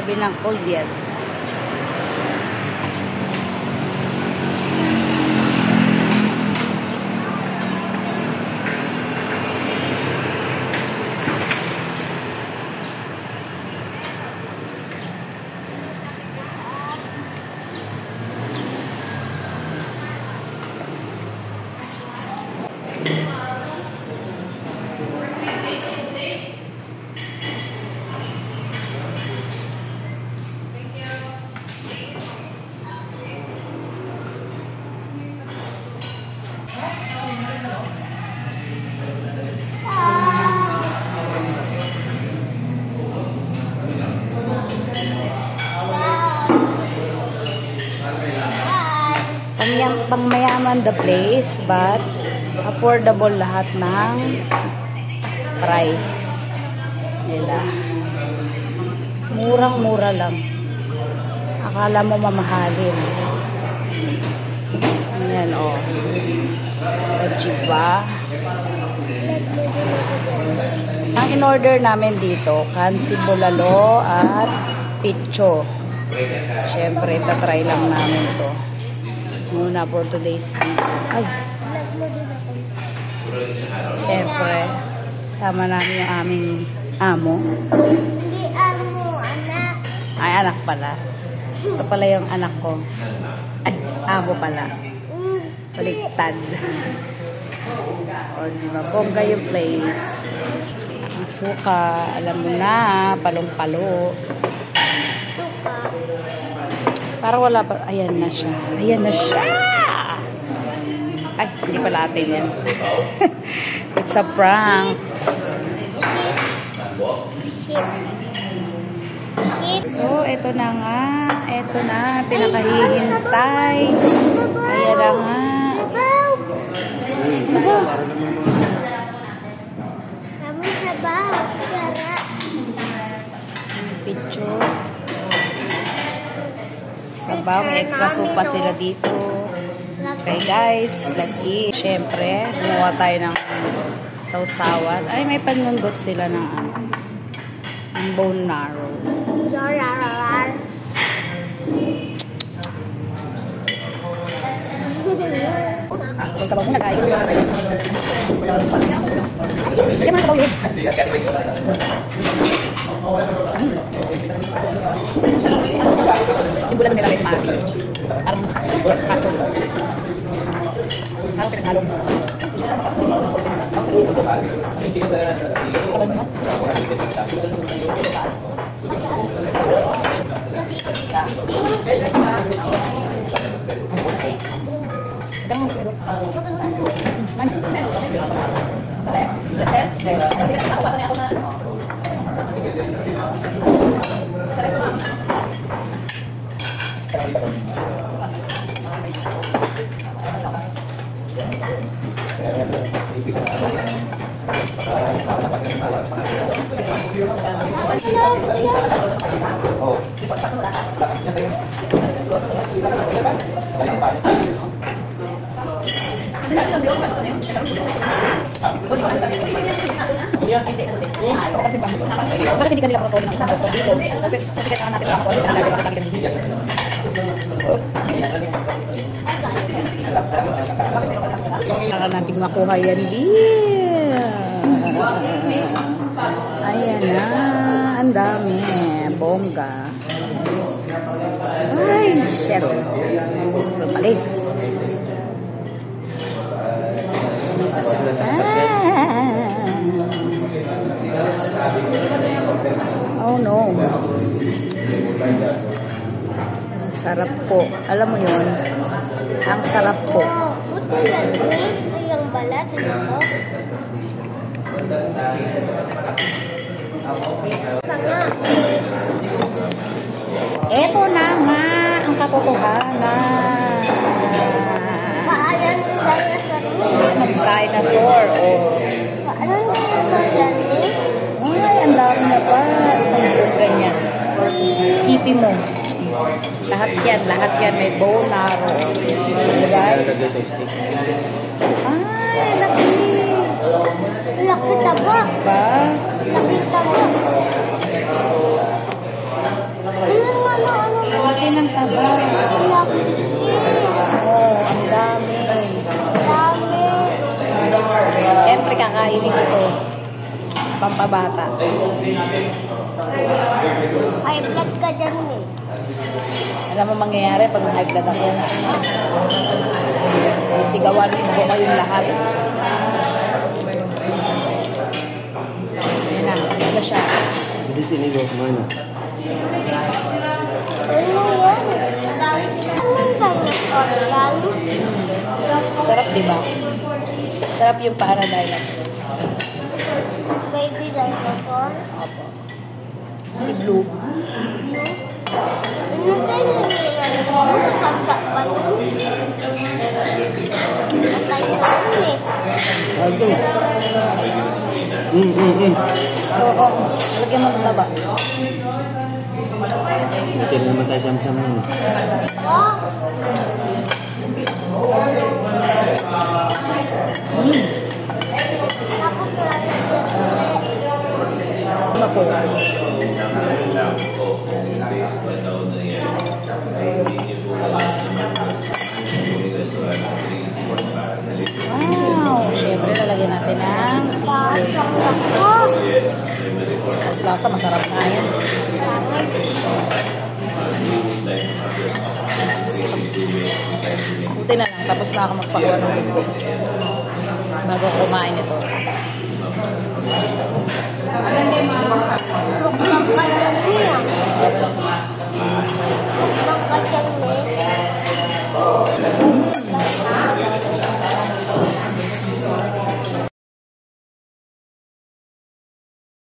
tabi ng Cozies. Pangmayaman the place, but affordable lahat ng price nila. Murang-mura lang. Akala mo mamahalin. Ayan, o. Diba? Ang in-order namin dito, kansi bulalo at picho. Siyempre, tatry lang namin to muna for today's video. Ay! Siyempre, sama namin yung aming amo. Hindi amo, anak. Ay, anak pala. Ito pala yung anak ko. Ay, amo pala. Baliktad. O, diba? Bongga yung place. Ang suka, alam mo na, palong-palo. Suka. Para wala pa. Ayan na siya. Ayan na siya. Ay, hindi pala atin yan. It's a prank. So, ito na nga. Ito na. Pinakahihintay. Ayan na nga. Diba? Kamu sabaw. Sarap. Picture. Sabaw, may extra sopa sila dito. Okay guys, let's eat. Siyempre, gumawa tayo ng sausawan. Ay, may panundot sila ng bone marrow. Sabaw muna guys. Sige mga sabaw yun. Yung bulan nila may maasin. Parang kato. Parang pinaghalong. Bakit hindi ka nila protocolin ng isang doktor dito? Kasi kailangan natin ang protocolin sa lalo bakit kami dito. Kailangan natin makuha yan din. Ayan na. Ang dami. Bongga. Ay, shit. Balik. Oh no. Sarap po. Alam mo yun? Ang sarap po. Buto yan. Ay, yung balat. Ano to? Sanga. Eto na nga ang katotohanan. Paayan yung dinosaur mo. Mag-dinosaur. Oh. Paayan yung dinosaur yan eh. Ay, ang dami na pa. Isang buong ganyan. Sipi mo. Lahat yan may bone marrow. See, guys? Ay, laki. Laki taba. Diba? Laki taba. taba. Laki. Oo, ang dami. Dami. Siyempre, kakainin ko to. Pampabata. Ay, vlog ka dyan eh. Alam mo mangyayari pag high blood ako. Sisigawan ko kayong lahat. Ayan na, sila siya. Hindi sinigaw kumana. Ano yan? Anong ganyan organ? Sarap, di ba? Sarap yung paradise. Baby dinosaur? Opo. Si Blue. Ano tayo nangyayari? Nakatanda pa yun? Patay na yun eh. Ito. Oo, lagyan mo ng taba. Hindi naman tayo siyam-siyam yun. Oh, tapos wala na dyan. Ano po? Wow! Siyempre, lalagyan natin ng sili. At lasa, masarap na yan. Buti na lang, tapos na ako magpakuha ng ito. Bago kumain ito. Mukbang ka dyan niya. Mukbang ka dyan eh.